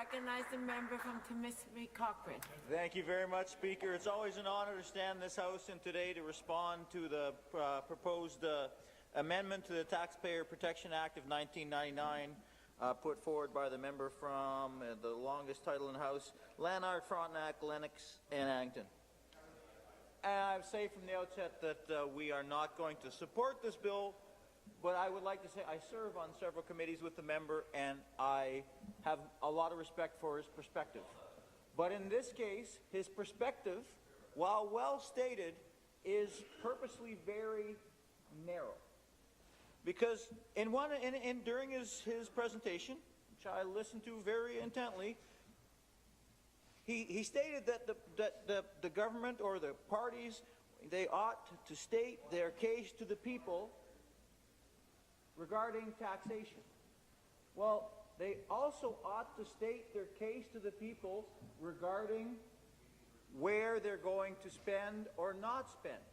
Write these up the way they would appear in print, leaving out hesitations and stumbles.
recognize the member from Timiskaming Cochrane. Thank you very much, Speaker. It's always an honor to stand in this House and today to respond to the proposed amendment to the Taxpayer Protection Act of 1999 put forward by the member from the longest title in the House, Lanark, Frontenac, Lennox, and Addington. And I say from the outset that we are not going to support this bill, but I would like to say I serve on several committees with the member, and I have a lot of respect for his perspective. But in this case, his perspective, while well stated, is purposely very narrow. Because during his presentation, which I listened to very intently, he stated that the government or the parties, they ought to state their case to the people regarding taxation. Well, they also ought to state their case to the people regarding where they're going to spend or not spend.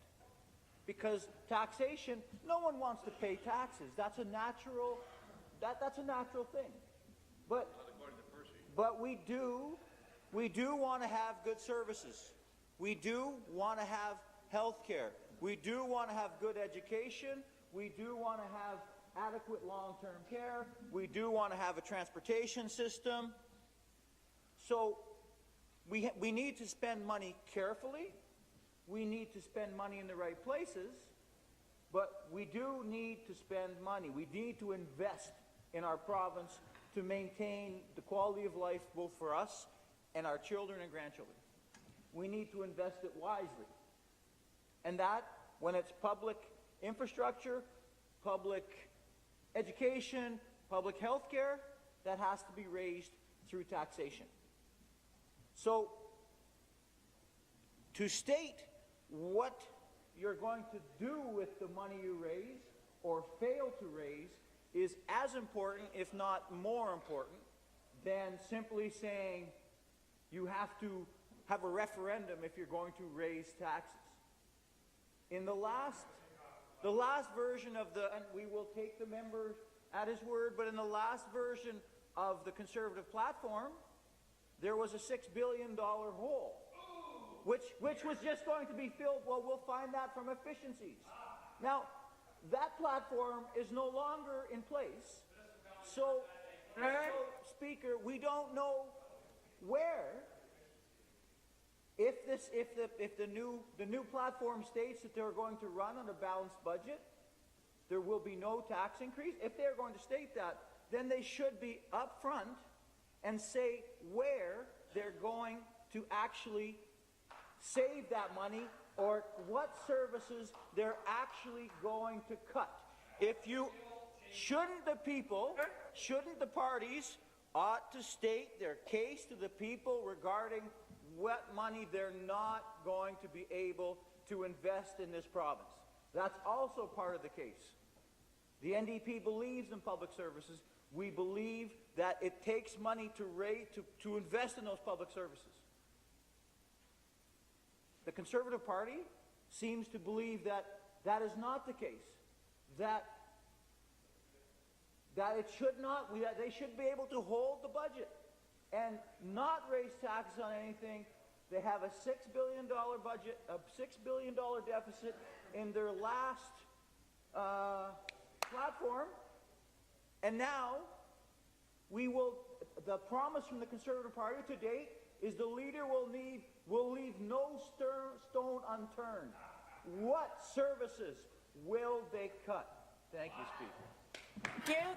Because taxation, no one wants to pay taxes. That's a natural thing. But we do want to have good services. We do want to have health care. We do want to have good education. We do want to have adequate long-term care. We do want to have a transportation system. So we need to spend money carefully. We need to spend money in the right places, but we do need to spend money. We need to invest in our province to maintain the quality of life both for us and our children and grandchildren. We need to invest it wisely. And that, when it's public infrastructure, public education, public health care, that has to be raised through taxation. So, to state what you're going to do with the money you raise or fail to raise is as important, if not more important, than simply saying you have to have a referendum if you're going to raise taxes. In the last version of and we will take the member at his word, but in the last version of the Conservative platform, there was a $6 billion hole, which was just going to be filled. Well, we'll find that from efficiencies. Now, that platform is no longer in place. So, Speaker, we don't know where. If the new platform states that they're going to run on a balanced budget, there will be no tax increase. If they're going to state that, then they should be upfront and say where they're going to actually save that money or what services they're actually going to cut. Shouldn't the parties ought to state their case to the people regarding what money they're not going to be able to invest in this province? That's also part of the case. The NDP believes in public services. We believe that it takes money to invest in those public services. The Conservative Party seems to believe that that is not the case, that it should not, that they should be able to hold the budget and not raise taxes on anything. They have a $6 billion budget, a $6 billion deficit in their last platform, and now the promise from the Conservative Party to date is the leader will leave no stone unturned. What services will they cut? Thank you, Speaker. Thank you.